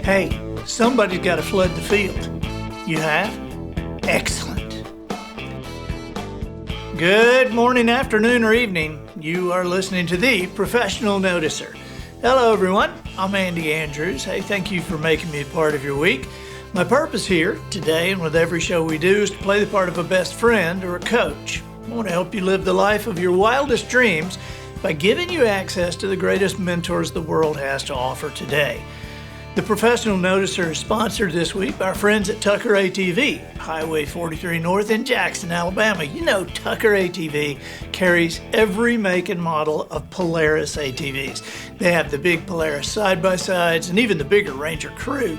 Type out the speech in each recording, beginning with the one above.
Hey, somebody's got to flood the field. You have? Excellent. Good morning, afternoon, or evening. You are listening to the Professional Noticer. Hello, everyone. I'm Andy Andrews. Hey, thank you for making me a part of your week. My purpose here today and with every show we do is to play the part of a best friend or a coach. I want to help you live the life of your wildest dreams by giving you access to the greatest mentors the world has to offer today. The Professional Noticer is sponsored this week by our friends at Tucker ATV, Highway 43 North in Jackson, Alabama. You know Tucker ATV carries every make and model of Polaris ATVs. They have the big Polaris side-by-sides and even the bigger Ranger Crew.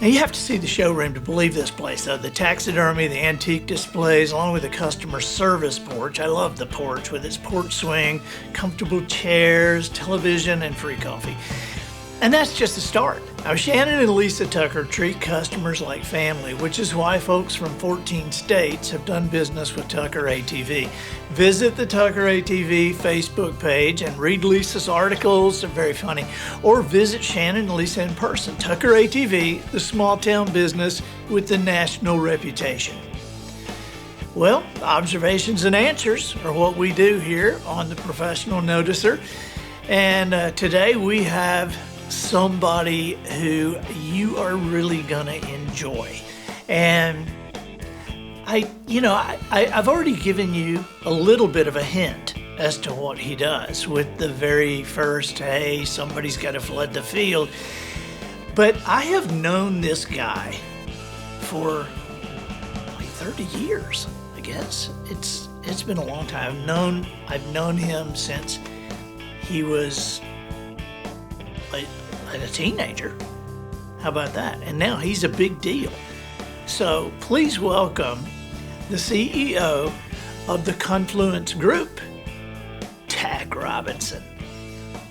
Now you have to see the showroom to believe this place, though. The taxidermy, the antique displays, along with the customer service porch. I love the porch with its porch swing, comfortable chairs, television, and free coffee. And that's just the start. Now, Shannon and Lisa Tucker treat customers like family, which is why folks from 14 states have done business with Tucker ATV. Visit the Tucker ATV Facebook page and read Lisa's articles. They're very funny. Or visit Shannon and Lisa in person. Tucker ATV, the small town business with the national reputation. Well, observations and answers are what we do here on the Professional Noticer. And today we have somebody who you are really gonna enjoy. And I've already given you a little bit of a hint as to what he does with the very first, hey, somebody's got to flood the field. But I have known this guy for like 30 years, I guess. It's been a long time. I've known him since he was a teenager. How about that? And now he's a big deal. So please welcome the CEO of the Confluence Group, Tack Robinson.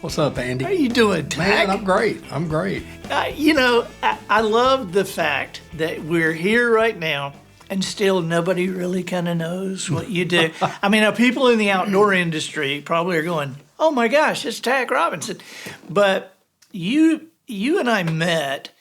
What's up, Andy? How are you doing, Tack? Man, I'm great. I love the fact that we're here right now and still nobody really kind of knows what you do. I mean, people in the outdoor industry probably are going, oh my gosh, it's Tack Robinson. But you and I met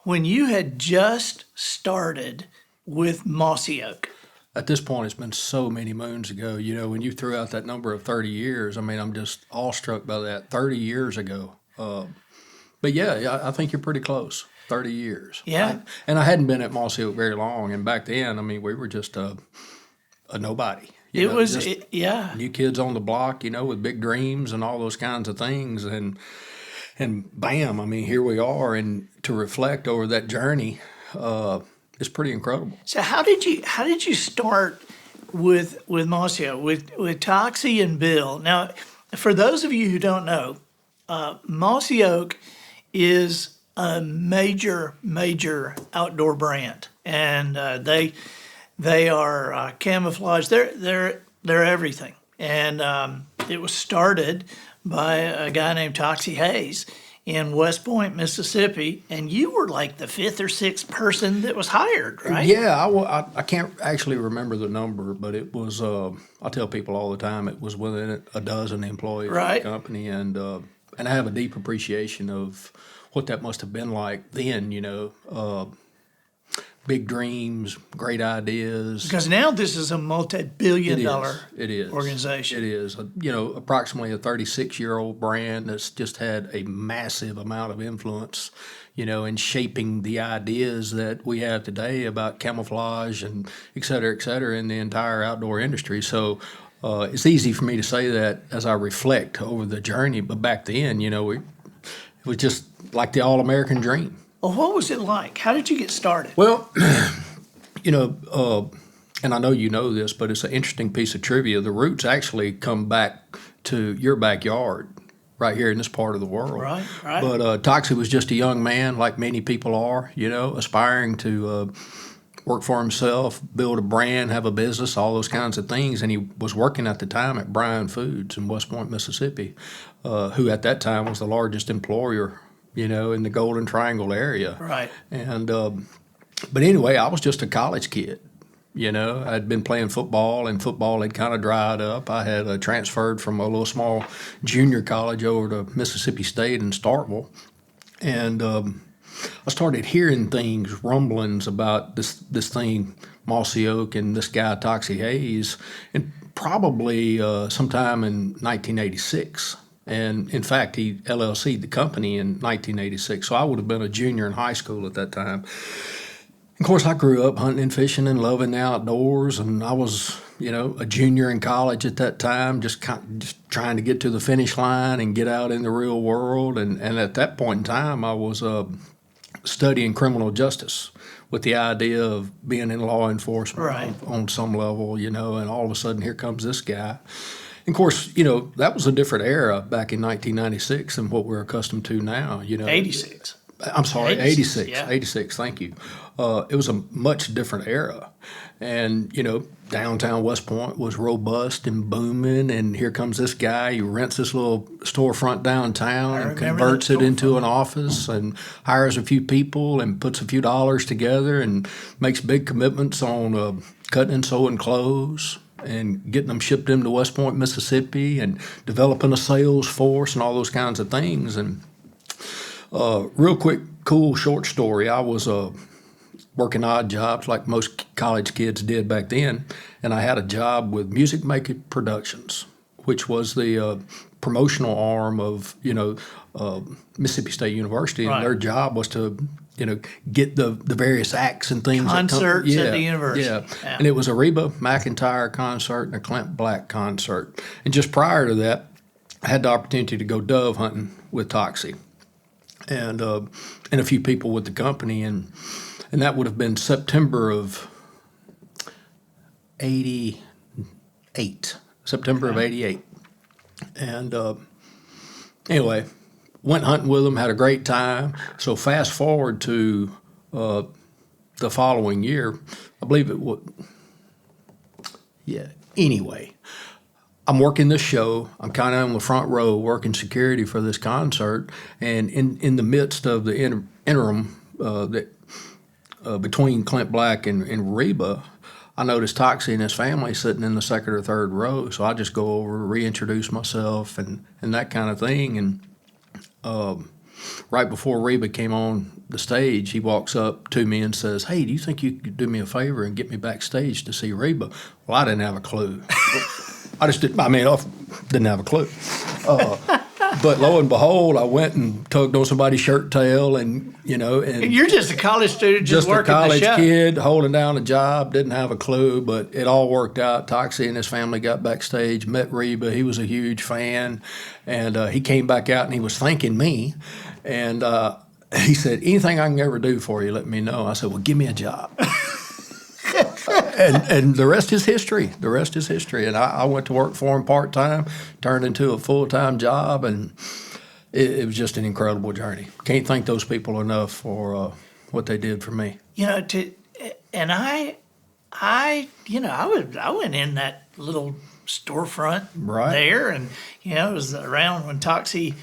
when you had just started with Mossy Oak. At this point, it's been so many moons ago. You know, when you threw out that number of 30 years, I mean, I'm just awestruck by that. 30 years ago. But yeah, I think you're pretty close. 30 years. Yeah. I hadn't been at Mossy Oak very long. And back then, I mean, we were just a nobody. New kids on the block, with big dreams and all those kinds of things. And bam, I mean, here we are. And to reflect over that journey is pretty incredible. So how did you start with Mossy Oak, with Toxey and Bill? Now, for those of you who don't know, Mossy Oak is a major outdoor brand, and they are camouflage. They're everything, and it was started by a guy named Toxey Haas in West Point, Mississippi, and you were like the fifth or sixth person that was hired, right? Yeah, I can't actually remember the number, but it was, I tell people all the time, it was within a dozen employees right. of the company, and I have a deep appreciation of what that must have been like then, big dreams, great ideas. Because now this is a multi-billion-dollar organization. It is. Approximately a 36-year-old brand that's just had a massive amount of influence, in shaping the ideas that we have today about camouflage and et cetera, in the entire outdoor industry. So it's easy for me to say that as I reflect over the journey. But back then, it was just like the all-American dream. Well, what was it like? How did you get started? Well, and I know you know this, but it's an interesting piece of trivia. The roots actually come back to your backyard right here in this part of the world. Right. But Toxey was just a young man, like many people are, aspiring to work for himself, build a brand, have a business, all those kinds of things. And he was working at the time at Bryan Foods in West Point, Mississippi, who at that time was the largest employer in the Golden Triangle area. Right. And but anyway, I was just a college kid. I'd been playing football, and football had kind of dried up. I had transferred from a little small junior college over to Mississippi State in Starkville. And I started hearing things, rumblings about this thing, Mossy Oak, and this guy, Toxey Haas, and probably sometime in 1986. And in fact, he LLC'd the company in 1986. So I would have been a junior in high school at that time. Of course, I grew up hunting and fishing and loving the outdoors, and I was, a junior in college at that time, just trying to get to the finish line and get out in the real world. And at that point in time, I was studying criminal justice with the idea of being in law enforcement on some level, and all of a sudden here comes this guy. And of course, that was a different era back in 1996 than what we're accustomed to now. 86. I'm sorry, 86. Yeah. 86, thank you. It was a much different era. And, downtown West Point was robust and booming, and here comes this guy. He rents this little storefront downtown and converts it into an office and hires a few people and puts a few dollars together and makes big commitments on cutting and sewing clothes and getting them shipped into West Point, Mississippi, and developing a sales force and all those kinds of things. And real quick, cool short story. I was working odd jobs like most college kids did back then, and I had a job with Music Maker Productions, which was the promotional arm of Mississippi State University, and their job was to get the various acts and things. Concerts at the university. Yeah. And it was a Reba McEntire concert and a Clint Black concert. And just prior to that, I had the opportunity to go dove hunting with Toxey and a few people with the company, and that would have been September of 88. September of 88. And anyway, went hunting with them, had a great time. So fast forward to the following year, I believe it would. Yeah. Anyway, I'm working this show. I'm kind of on the front row working security for this concert. And in the midst of the interim between Clint Black and Reba, I noticed Toxey and his family sitting in the second or third row. So I just go over, reintroduce myself and that kind of thing. And right before Reba came on the stage, he walks up to me and says, "Hey, do you think you could do me a favor and get me backstage to see Reba?" Well, I didn't have a clue. I didn't have a clue. But lo and behold, I went and tugged on somebody's shirt tail, and you're just a college student, just working a college the show. kid holding down a job, didn't have a clue, but it all worked out. Toxey and his family got backstage, met Reba. He was a huge fan, and he came back out and he was thanking me, and he said, "Anything I can ever do for you, let me know." I said, "Well, give me a job." And the rest is history. The rest is history. And I went to work for him part-time, turned into a full-time job, and it was just an incredible journey. Can't thank those people enough for what they did for me. I went in that little storefront there, and it was around when Toxey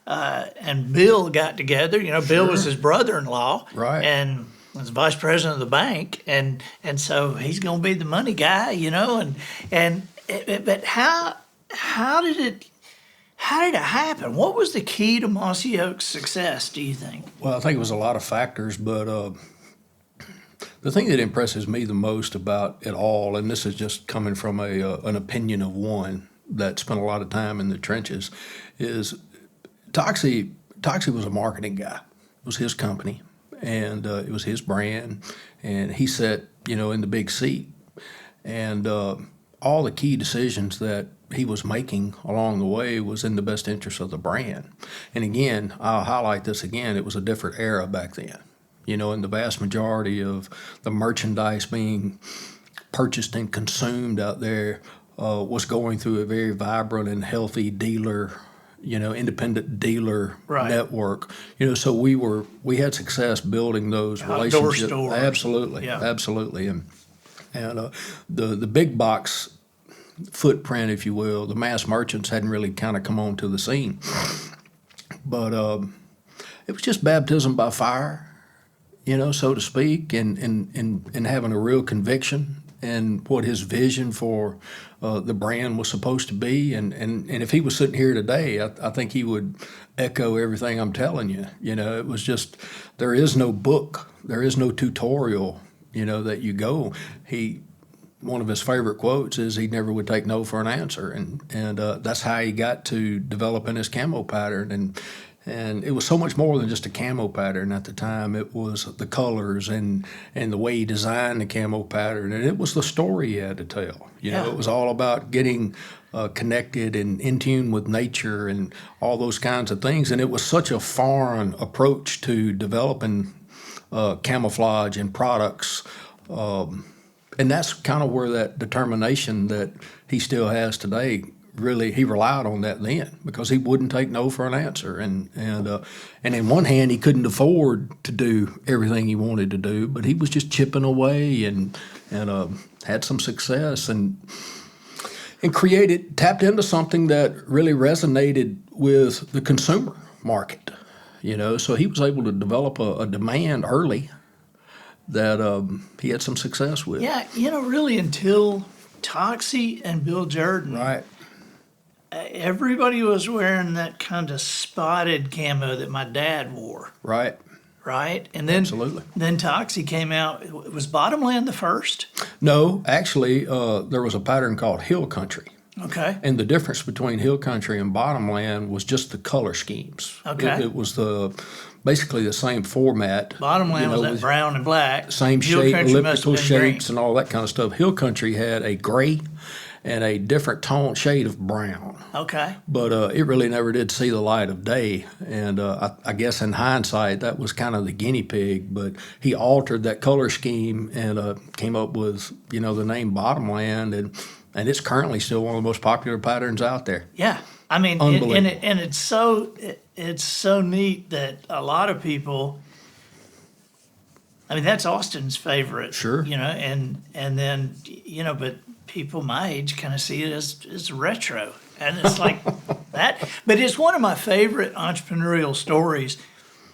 and Bill got together. Bill was his brother-in-law, and was vice president of the bank, and so he's going to be the money guy, but how did it happen? What was the key to Mossy Oak's success, do you think? Well, I think it was a lot of factors, but the thing that impresses me the most about it all, and this is just coming from an opinion of one that spent a lot of time in the trenches, is Toxey was a marketing guy. It was his company. And it was his brand, and he sat, in the big seat. And all the key decisions that he was making along the way was in the best interest of the brand. And again, I'll highlight this again, it was a different era back then. And the vast majority of the merchandise being purchased and consumed out there was going through a very vibrant and healthy dealer independent dealer network. So we had success building those relationships. Stores. Absolutely. And the big box footprint, if you will, the mass merchants hadn't really kind of come onto the scene. But it was just baptism by fire, so to speak, and having a real conviction and what his vision for the brand was supposed to be. And if he was sitting here today, I think he would echo everything I'm telling you. You know, it was just, there is no book, there is no tutorial, you know, that you go. One of his favorite quotes is he never would take no for an answer, and that's how he got to developing his camo pattern. And it was so much more than just a camo pattern at the time. It was the colors and the way he designed the camo pattern, and it was the story he had to tell. You know, it was all about getting connected and in tune with nature and all those kinds of things. And it was such a foreign approach to developing camouflage and products. And that's kind of where that determination that he still has today, really, he relied on that then, because he wouldn't take no for an answer. And in one hand, he couldn't afford to do everything he wanted to do, but he was just chipping away and had some success and tapped into something that really resonated with the consumer market. You know, so he was able to develop a demand early that he had some success with. Yeah, you know, really until Toxey and Bill Jordan. Right. Everybody was wearing that kind of spotted camo that my dad wore. Right. Right? And then Absolutely. Then Toxey came out. Was Bottomland the first? No, actually, there was a pattern called Hill Country. Okay. And the difference between Hill Country and Bottomland was just the color schemes. Okay. It was basically the same format. Bottomland was that with brown and black. same Hill shape, Country must have elliptical been shapes, green. and all that kind of stuff. Hill Country had a gray and a different shade of brown. Okay. But it really never did see the light of day. And I guess in hindsight, that was kind of the guinea pig. But he altered that color scheme and came up with, you know, the name Bottomland. And it's currently still one of the most popular patterns out there. Yeah. I mean, Unbelievable. and it's so neat that a lot of people, I mean, that's Austin's favorite. Sure. You know, and then, you know, but people my age kind of see it as retro. And it's like that. But it's one of my favorite entrepreneurial stories.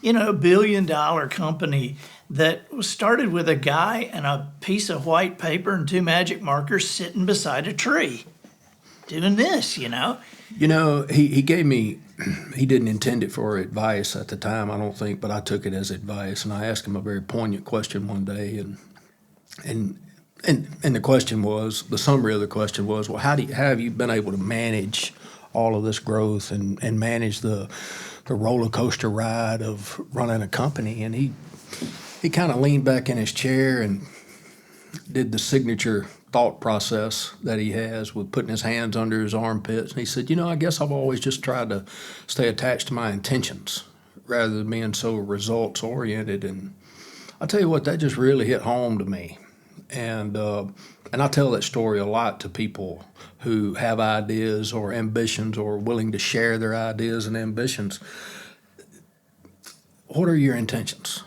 You know, $1 billion company that was started with a guy and a piece of white paper and 2 magic markers sitting beside a tree doing this, you know. You know, he gave me, he didn't intend it for advice at the time, I don't think, but I took it as advice. And I asked him a very poignant question one day. And the question was, the summary of the question was, well, how have you been able to manage all of this growth and manage the roller coaster ride of running a company? And he kind of leaned back in his chair and did the signature thought process that he has with putting his hands under his armpits. And he said, you know, I guess I've always just tried to stay attached to my intentions rather than being so results oriented. And I tell you what, that just really hit home to me. And I tell that story a lot to people who have ideas or ambitions or willing to share their ideas and ambitions. What are your intentions?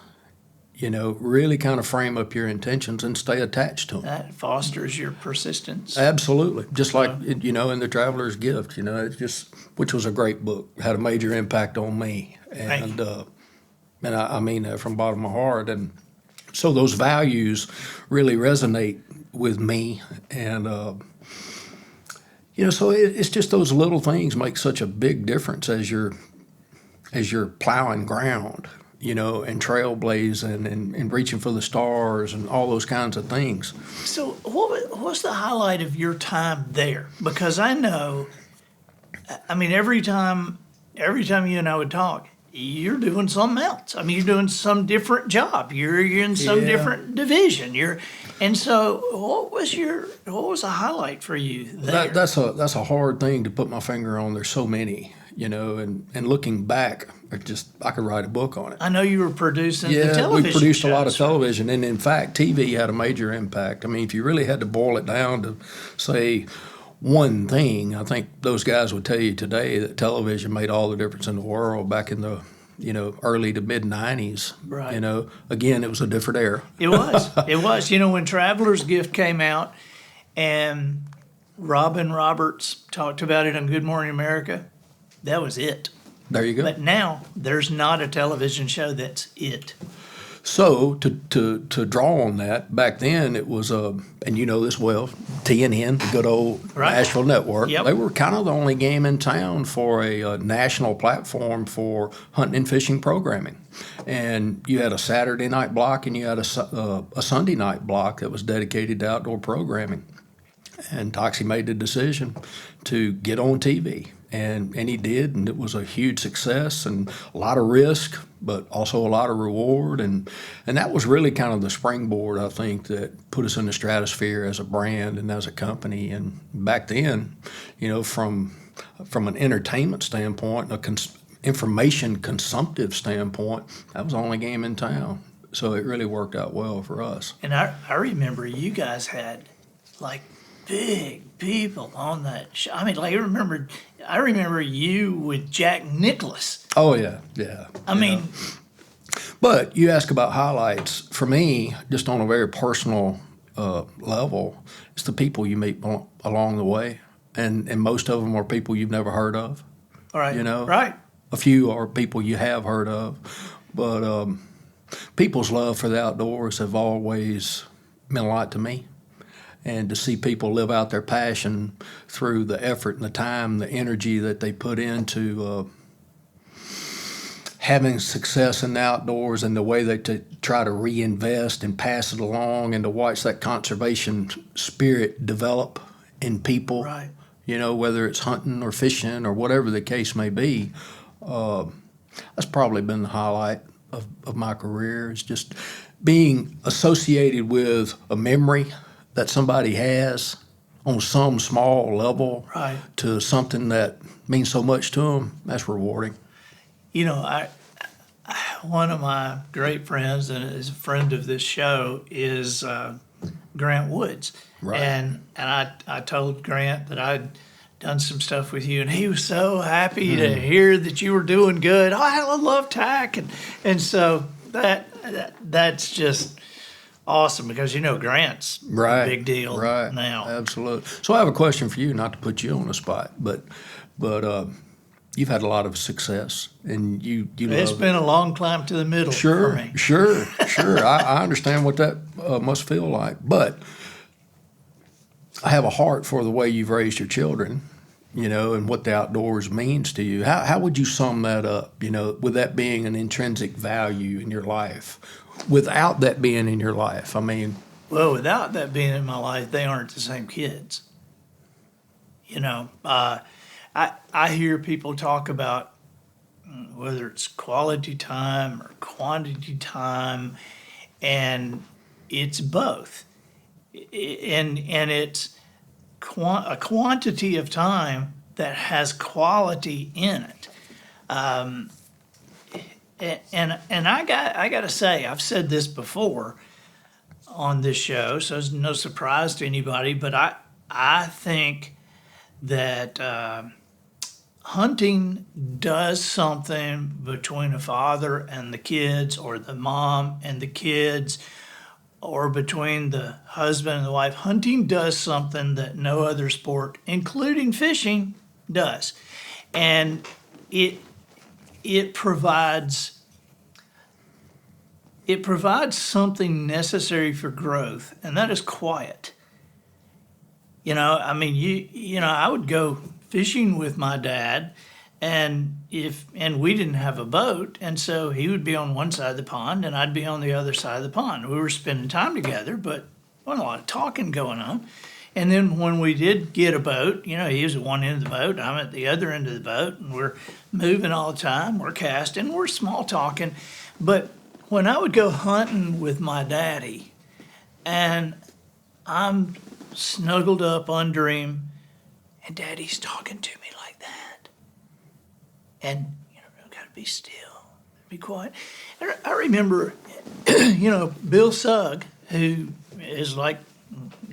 You know, really kind of frame up your intentions and stay attached to them. That fosters your persistence. Absolutely. Just like, you know, in The Traveler's Gift, you know, it's just, which was a great book, had a major impact on me. And I mean that from the bottom of my heart. And so those values really resonate with me. And, you know, so it's just those little things make such a big difference as you're plowing ground, you know, and trailblazing and reaching for the stars and all those kinds of things. So what's the highlight of your time there? Because I know, I mean, every time you and I would talk, you're doing something else. I mean, you're doing some different job. You're in some different division. And so what was a highlight for you there? That's a hard thing to put my finger on. There's so many, you know, and looking back, I could write a book on it. I know you were producing the Yeah, television we produced shows. a lot of television, and in fact, TV had a major impact. I mean, if you really had to boil it down to say one thing, I think those guys would tell you today that television made all the difference in the world back in the, you know, early to mid 90s. Right. You know, again, it was a different era. It was. You know, when Traveler's Gift came out and Robin Roberts talked about it on Good Morning America, that was it. There you go. But now there's not a television show that's it. So to draw on that, back then it was and you know this well, TNN, the good old Right. Nashville network. Yep. They were kind of the only game in town for a national platform for hunting and fishing programming. And you had a Saturday night block and you had a Sunday night block that was dedicated to outdoor programming. And Toxey made the decision to get on TV. And he did, and it was a huge success and a lot of risk, but also a lot of reward. And that was really kind of the springboard, I think, that put us in the stratosphere as a brand and as a company. And back then, you know, from an entertainment standpoint, information consumptive standpoint, that was the only game in town. So it really worked out well for us. And I remember you guys had like big people on that show. I mean, like I remember you with Jack Nicklaus. Oh, yeah, yeah. I mean, But you ask about highlights. For me, just on a very personal level, it's the people you meet along the way. And most of them are people you've never heard of. all right, You know? right. A few are people you have heard of. But people's love for the outdoors have always meant a lot to me. And to see people live out their passion through the effort and the time, the energy that they put into having success in the outdoors and the way they try to reinvest and pass it along, and to watch that conservation spirit develop in people, Right. you know, whether it's hunting or fishing or whatever the case may be, that's probably been the highlight of my career, is just being associated with a memory that somebody has on some small level Right. to something that means so much to them. That's rewarding. You know, one of my great friends and is a friend of this show is Grant Woods. Right. And I told Grant that I'd done some stuff with you, and he was so happy to hear that you were doing good. Oh, I love Tack, and so that's just awesome, because you know Grant's Right. a big deal Right. now. Absolutely. So I have a question for you, not to put you on the spot, but you've had a lot of success, and you It's love been a long climb to the middle for Sure, me. sure. I understand what that must feel like, but I have a heart for the way you've raised your children, you know, and what the outdoors means to you. How would you sum that up, you know, with that being an intrinsic value in your life, without that being in your life? I mean, Well, without that being in my life, they aren't the same kids. You know, I hear people talk about whether it's quality time or quantity time, and it's both. And it's a quantity of time that has quality in it. And I got to say, I've said this before on this show, so it's no surprise to anybody, but I think that hunting does something between a father and the kids, or the mom and the kids, or between the husband and the wife. Hunting does something that no other sport, including fishing, does. And it provides something necessary for growth, and that is quiet. You know, I mean, you know, I would go fishing with my dad, and we didn't have a boat, and so he would be on one side of the pond and I'd be on the other side of the pond. We were spending time together, but wasn't a lot of talking going on. And then when we did get a boat, you know, he was at one end of the boat, I'm at the other end of the boat, and we're moving all the time, we're casting, we're small talking. But when I would go hunting with my daddy, and I'm snuggled up under him, and Daddy's talking to me like that, and you know, gotta be still, be quiet. And I remember, you know, Bill Sugg, who is like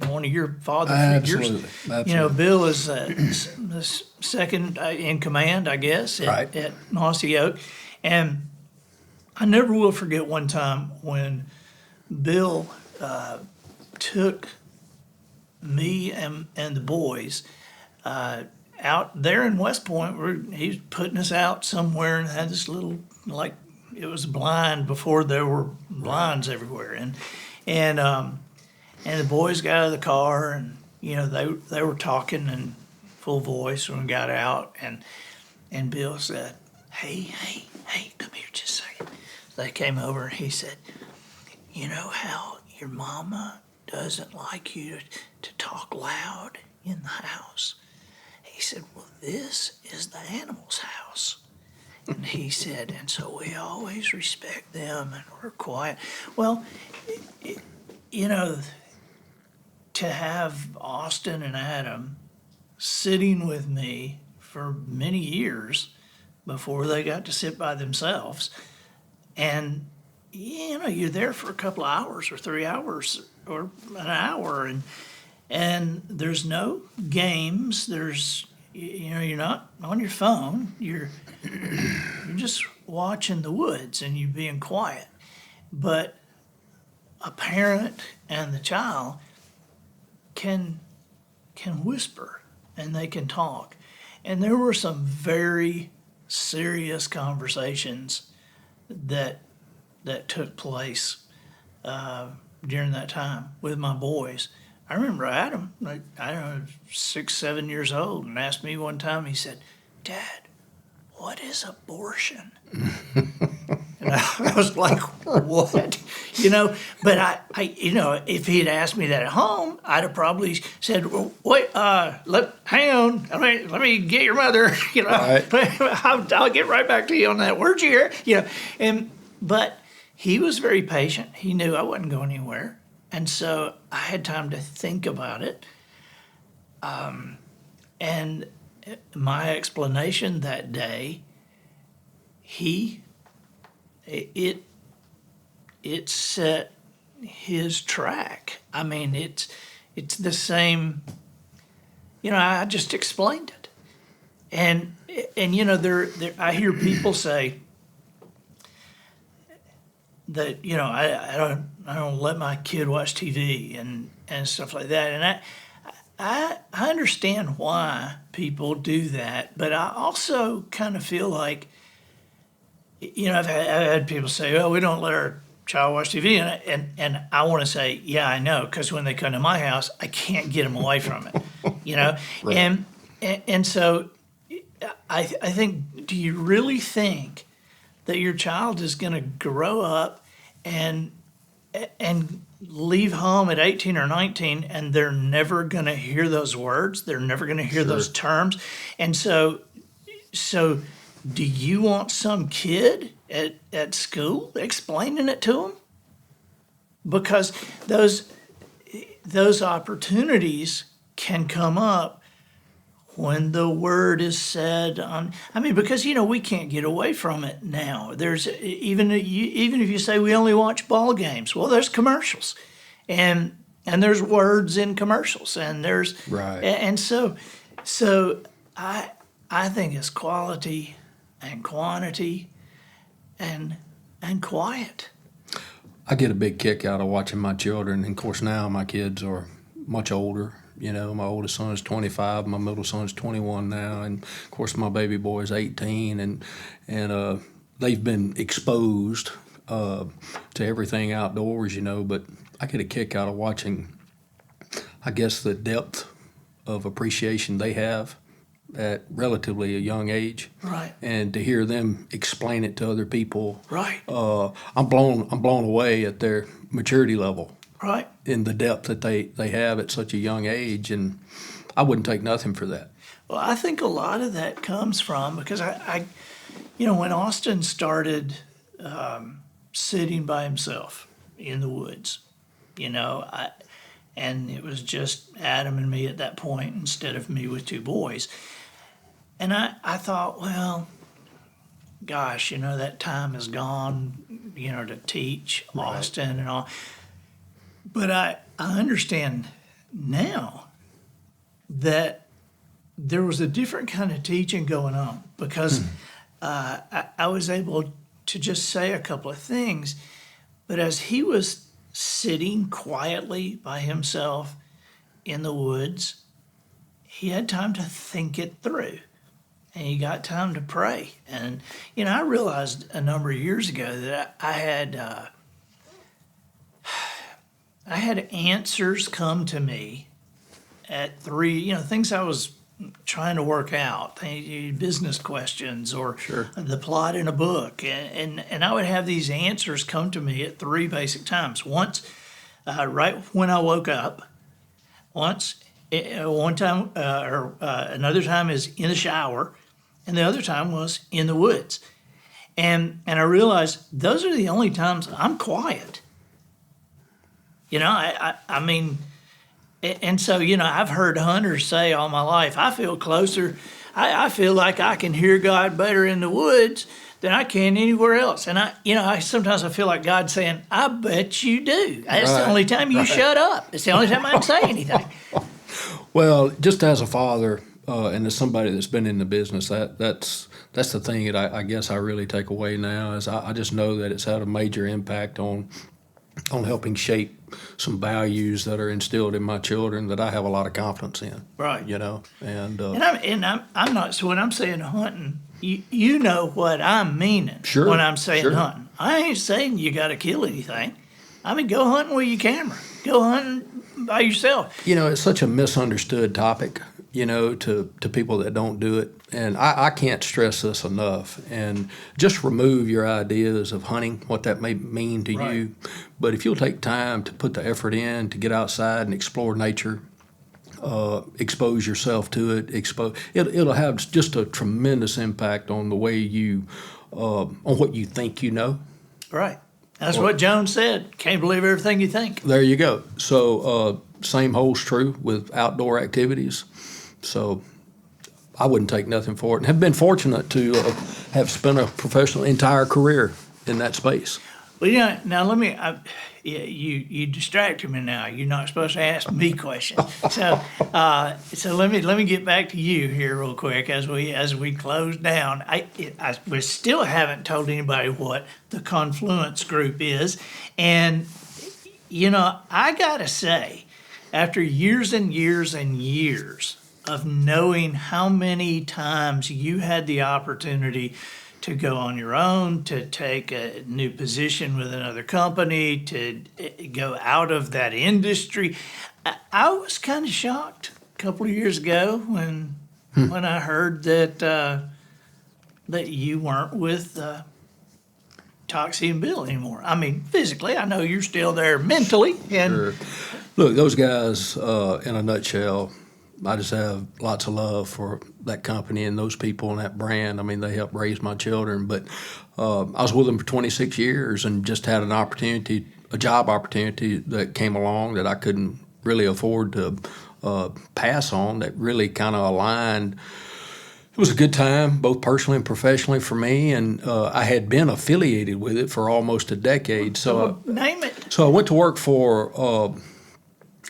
one of your father figures. Absolutely. You know, Bill is the second in command, I guess, Right. at Mossy Oak, and I never will forget one time when Bill took me and the boys out there in West Point, where he's putting us out somewhere, and had this little, like, it was blind before there were blinds everywhere, and the boys got out of the car, and they were talking in full voice when we got out, and Bill said, hey, come here just a second. They came over, and he said, you know how your mama doesn't like you to talk loud in the house? He said, well, this is the animal's house. And he said, and so we always respect them and we're quiet. Well, to have Austin and Adam sitting with me for many years before they got to sit by themselves, and you're there for a couple of hours or 3 hours or an hour, and there's no games. There's you're not on your phone. You're just watching the woods and you being quiet. But a parent and the child can whisper and they can talk. And there were some very serious conversations that took place during that time with my boys. I remember Adam, I don't know, 6, 7 years old, and asked me one time, he said, Dad, what is abortion? And I was like, what? But I if he had asked me that at home, I'd have probably said, well, wait, hang on, let me get your mother, Right. I'll get right back to you on that. Where'd you hear? But he was very patient. He knew I wasn't going anywhere. And so I had time to think about it. And my explanation that day, it set his track. I mean, it's the same, I just explained it. And there I hear people say that, I don't let my kid watch TV and stuff like that. And I understand why people do that, but I also kind of feel like, I've had people say, "Oh, we don't let our child watch TV," and I want to say, "Yeah, I know," because when they come to my house, I can't get them away from it, Right. And so I think, do you really think that your child is going to grow up and leave home at 18 or 19 and they're never going to hear those words? They're never going to hear those terms. And so do you want some kid at school explaining it to them? Because those opportunities can come up when the word is said because we can't get away from it now. There's even if you say we only watch ball games, well, there's commercials, and there's words in commercials, and there's right. And so I think it's quality and quantity and quiet. I get a big kick out of watching my children, and of course now my kids are much older. My oldest son is 25, my middle son is 21 now, and of course my baby boy is 18, and they've been exposed to everything outdoors, but I get a kick out of watching, I guess, the depth of appreciation they have at relatively a young age, right? And to hear them explain it to other people, right? I'm blown away at their maturity level. Right. In the depth that they have at such a young age, and I wouldn't take nothing for that. Well, I think a lot of that comes from, because I when Austin started sitting by himself in the woods, and it was just Adam and me at that point instead of me with two boys. And I thought, well, gosh, that time is gone, to teach Austin and all. But I understand now that there was a different kind of teaching going on, because I was able to just say a couple of things. But as he was sitting quietly by himself in the woods, he had time to think it through. and you got time to pray. And, I realized a number of years ago that I had answers come to me at 3, things I was trying to work out, business questions or the plot in a book. And I would have these answers come to me at 3 basic times. Once, right when I woke up, one time, another time is in the shower, and the other time was in the woods. And I realized those are the only times I'm quiet. I mean, and so, I've heard hunters say all my life, I feel closer. I feel like I can hear God better in the woods than I can anywhere else. And I sometimes I feel like God's saying, I bet you do. That's the only time you shut up. It's the only time I can say anything. Well, just as a father and as somebody that's been in the business, that's the thing that I guess I really take away now is I just know that it's had a major impact on helping shape some values that are instilled in my children that I have a lot of confidence in. Right. And I'm not. So when I'm saying hunting, you know what I'm meaning. Sure. When I'm saying hunting, I ain't saying you got to kill anything. I mean, go hunting with your camera. Go hunting by yourself. It's such a misunderstood topic, to people that don't do it. And I can't stress this enough. And just remove your ideas of hunting, what that may mean to you. But if you'll take time to put the effort in to get outside and explore nature, expose yourself to it, it'll have just a tremendous impact on the way you, on what you think you know. Right. That's what Jones said. Can't believe everything you think. There you go. So same holds true with outdoor activities. So I wouldn't take nothing for it, and have been fortunate to have spent a professional entire career in that space. Well, now let me. You distracted me. Now you're not supposed to ask me questions. So let me get back to you here real quick as we close down. We still haven't told anybody what the Confluence group is, and I gotta say, after years and years and years of knowing how many times you had the opportunity to go on your own, to take a new position with another company, to go out of that industry. I was kind of shocked a couple of years ago when I heard that you weren't with Toxey and Bill anymore. I mean, physically, I know you're still there mentally. And Sure. Look, those guys, in a nutshell, I just have lots of love for that company and those people and that brand. I mean, they helped raise my children. But I was with them for 26 years and just had a job opportunity that came along that I couldn't really afford to pass on, that really kind of aligned. It was a good time, both personally and professionally for me, and I had been affiliated with it for almost a decade. So name it. So I went to work for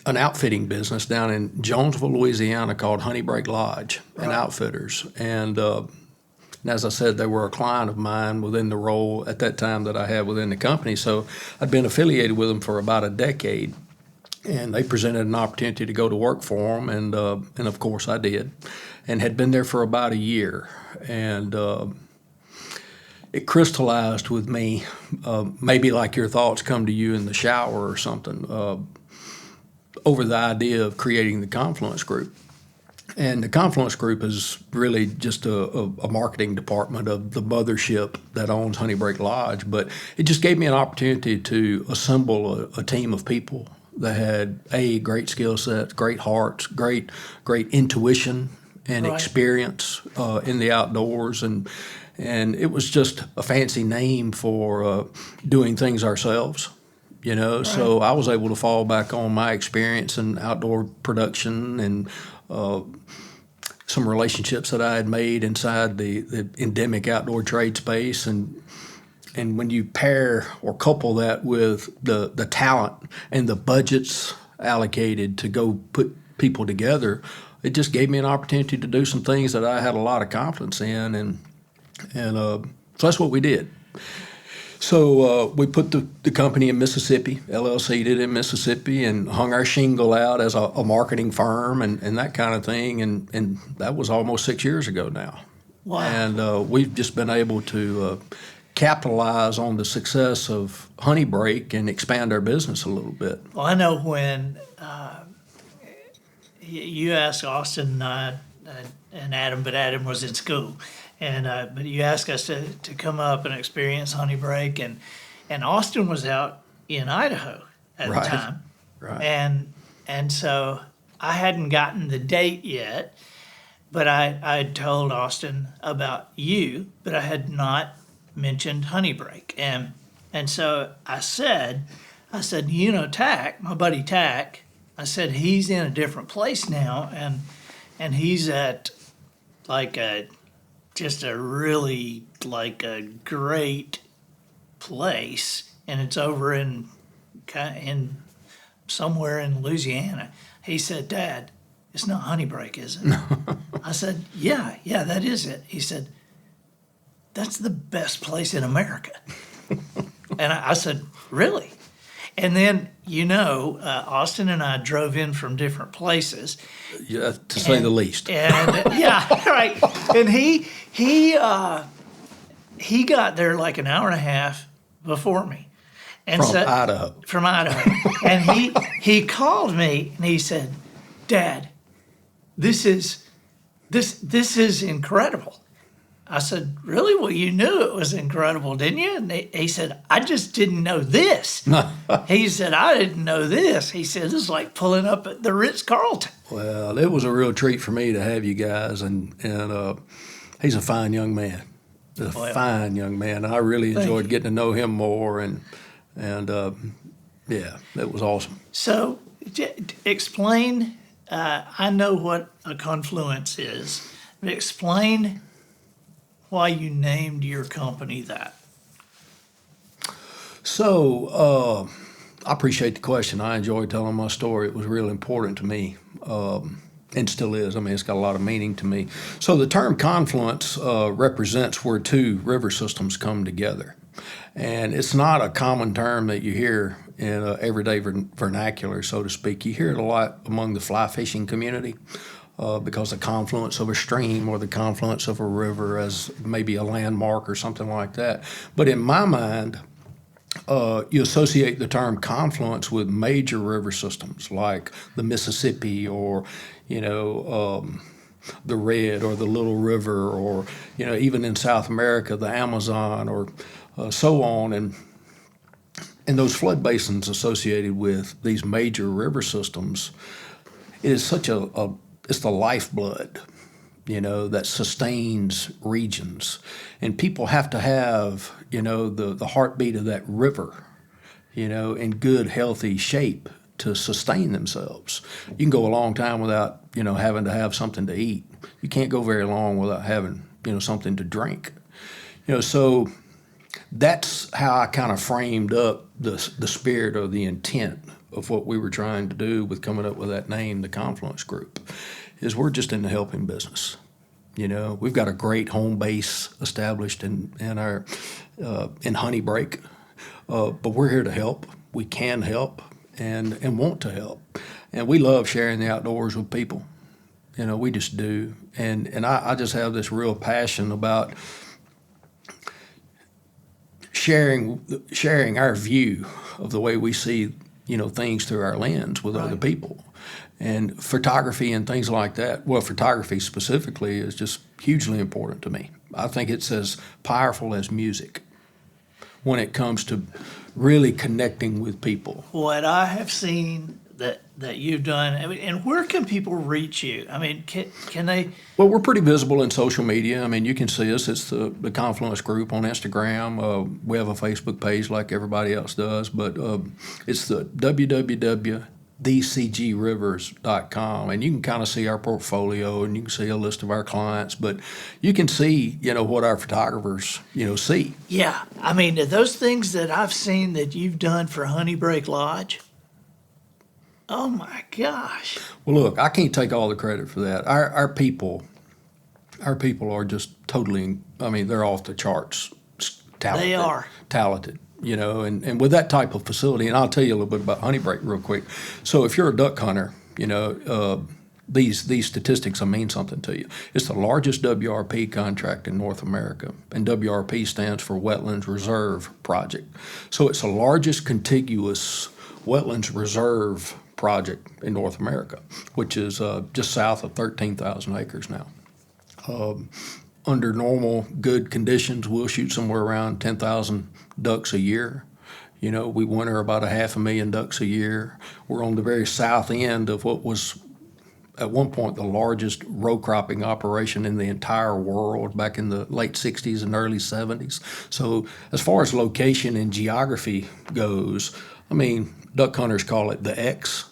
an outfitting business down in Jonesville, Louisiana called Honey Break Lodge and Outfitters. And as I said, they were a client of mine within the role at that time that I had within the company. So I'd been affiliated with them for about a decade. And they presented an opportunity to go to work for them, and of course I did, and had been there for about a year. And it crystallized with me, maybe like your thoughts come to you in the shower or something, over the idea of creating the Confluence Group. And the Confluence Group is really just a marketing department of the mothership that owns Honey Break Lodge. But it just gave me an opportunity to assemble a team of people that had great skill sets, great hearts, great intuition and experience in the outdoors. And it was just a fancy name for doing things ourselves. So I was able to fall back on my experience in outdoor production and some relationships that I had made inside the endemic outdoor trade space. And when you pair or couple that with the talent and the budgets allocated to go put people together, it just gave me an opportunity to do some things that I had a lot of confidence in. And so that's what we did. So we put the company in Mississippi, LLC'd it in Mississippi, and hung our shingle out as a marketing firm and that kind of thing. And that was almost 6 years ago now. Wow. And we've just been able to capitalize on the success of Honey Break and expand our business a little bit. Well, I know when you asked Austin and Adam, but Adam was in school, and but you asked us to come up and experience Honey Break, and Austin was out in Idaho at Right. the time, Right. and so I hadn't gotten the date yet, but I told Austin about you, but I had not mentioned Honey Break, and so I said, you know, Tack, my buddy Tack, I said he's in a different place now, and he's at like just a really like a great place, and it's over in somewhere in Louisiana. He said, Dad, it's not Honey Break, is it? I said, yeah, that is it. He said, that's the best place in America. And I said, really? And then, you know, Austin and I drove in from different places. Yeah, to say the least. And yeah, right. And he got there like an hour and a half before me. And From Idaho. From Idaho. And he called me and he said, Dad, this is incredible. I said, really? Well, you knew it was incredible, didn't you? And he said, I just didn't know this. He said, I didn't know this. He said, this is like pulling up at the Ritz-Carlton. Well, it was a real treat for me to have you guys, and he's a fine young man. Fine young man. I really enjoyed getting to know him more, and yeah, it was awesome. So explain, I know what a Confluence is, but explain why you named your company that. So I appreciate the question. I enjoyed telling my story. It was real important to me, and still is. I mean, it's got a lot of meaning to me. So the term confluence represents where two river systems come together. And it's not a common term that you hear in everyday vernacular, so to speak. You hear it a lot among the fly fishing community. Because the confluence of a stream or the confluence of a river as maybe a landmark or something like that. But in my mind, you associate the term confluence with major river systems like the Mississippi or, you know, the Red or the Little River or, you know, even in South America, the Amazon or so on. And those flood basins associated with these major river systems, it is such it's the lifeblood, you know, that sustains regions. And people have to have, you know, the heartbeat of that river, you know, in good, healthy shape to sustain themselves. You can go a long time without, you know, having to have something to eat. You can't go very long without having, you know, something to drink. You know, so that's how I kind of framed up the spirit or the intent of what we were trying to do with coming up with that name, the Confluence Group, is we're just in the helping business. You know, we've got a great home base established in our in Honey Break, but we're here to help. We can help and want to help, and we love sharing the outdoors with people. You know, we just do, and I just have this real passion about sharing our view of the way we see, you know, things through our lens with other people. And photography and things like that, well, photography specifically is just hugely important to me. I think it's as powerful as music when it comes to really connecting with people. What I have seen that you've done, I mean, and where can people reach you? I mean, can they? Well, we're pretty visible in social media. I mean, you can see us. It's the Confluence Group on Instagram. We have a Facebook page like everybody else does, but it's the www.thecgrivers.com, and you can kind of see our portfolio and you can see a list of our clients, but you can see, you know, what our photographers, you know, see. Yeah, I mean, those things that I've seen that you've done for Honey Break Lodge. Oh my gosh. Well, look, I can't take all the credit for that. Our people are just totally, I mean, they're off the charts talented. They are. Talented, you know, and with that type of facility, and I'll tell you a little bit about Honey Break real quick. So if you're a duck hunter, you know, these statistics will mean something to you. It's the largest WRP contract in North America, and WRP stands for Wetlands Reserve Project. So it's the largest contiguous wetlands reserve project in North America, which is just south of 13,000 acres now. Under normal good conditions, we'll shoot somewhere around 10,000 ducks a year. You know, we winter about 500,000 ducks a year. We're on the very south end of what was at one point the largest row cropping operation in the entire world back in the late 60s and early 70s. So as far as location and geography goes, I mean, duck hunters call it the X.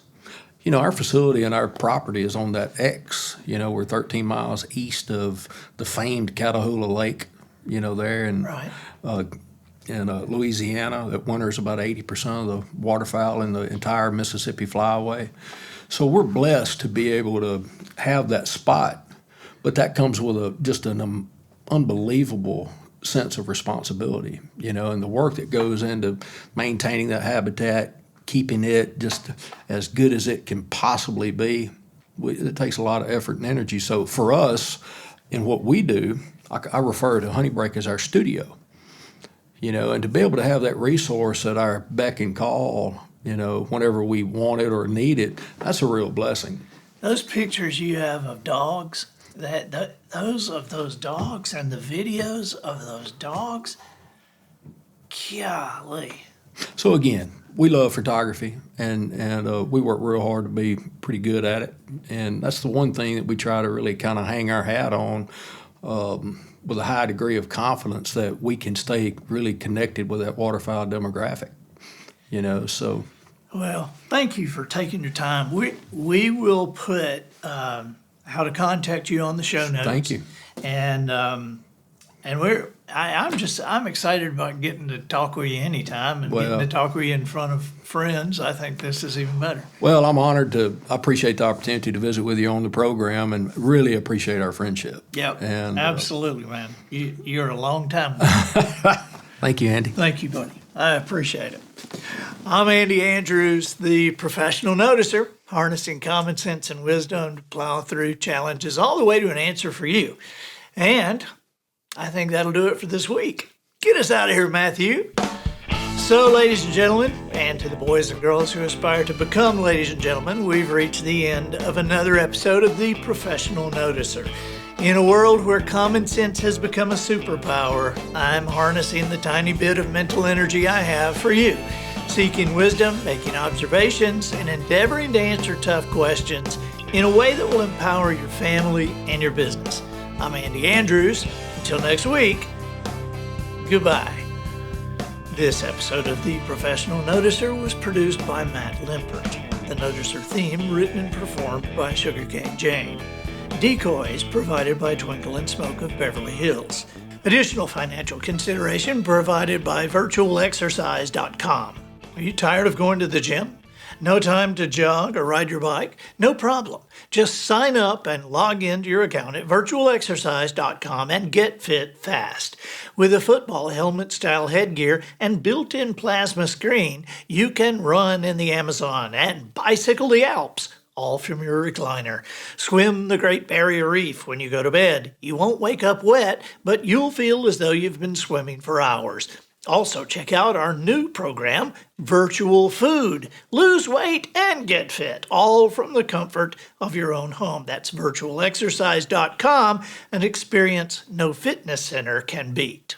You know, our facility and our property is on that X. You know, we're 13 miles east of the famed Catahoula Lake, you know, there in, Louisiana that winters about 80% of the waterfowl in the entire Mississippi Flyway. So we're blessed to be able to have that spot, but that comes with just an unbelievable sense of responsibility, you know, and the work that goes into maintaining that habitat, keeping it just as good as it can possibly be. It takes a lot of effort and energy. So for us, in what we do, I refer to Honey Break as our studio, you know, and to be able to have that resource at our beck and call, you know, whenever we want it or need it, that's a real blessing. Those pictures you have of dogs, those dogs and the videos of those dogs, golly. So again, we love photography, and we work real hard to be pretty good at it. And that's the one thing that we try to really kind of hang our hat on with a high degree of confidence that we can stay really connected with that waterfowl demographic, you know, so. Well, thank you for taking your time. We will put how to contact you on the show notes. Thank you. And I'm excited about getting to talk with you anytime and getting to talk with you in front of friends. I think this is even better. Well, I'm honored I appreciate the opportunity to visit with you on the program and really appreciate our friendship. Yep, and absolutely, man. You're a long time. Thank you, Andy. Thank you, buddy. I appreciate it. I'm Andy Andrews, the professional noticer, harnessing common sense and wisdom to plow through challenges all the way to an answer for you. And I think that'll do it for this week. Get us out of here, Matthew. So, ladies and gentlemen, and to the boys and girls who aspire to become ladies and gentlemen, we've reached the end of another episode of The Professional Noticer. In a world where common sense has become a superpower, I'm harnessing the tiny bit of mental energy I have for you, seeking wisdom, making observations, and endeavoring to answer tough questions in a way that will empower your family and your business. I'm Andy Andrews. Until next week, goodbye. This episode of The Professional Noticer was produced by Matt Limpert. The Noticer theme written and performed by Sugarcane Jane. Decoys provided by Twinkle and Smoke of Beverly Hills. Additional financial consideration provided by virtualexercise.com. Are you tired of going to the gym? No time to jog or ride your bike? No problem. Just sign up and log into your account at virtualexercise.com and get fit fast. With a football helmet-style headgear and built-in plasma screen, you can run in the Amazon and bicycle the Alps, all from your recliner. Swim the Great Barrier Reef when you go to bed. You won't wake up wet, but you'll feel as though you've been swimming for hours. Also, check out our new program, Virtual Food. Lose weight and get fit, all from the comfort of your own home. That's virtualexercise.com, an experience no fitness center can beat.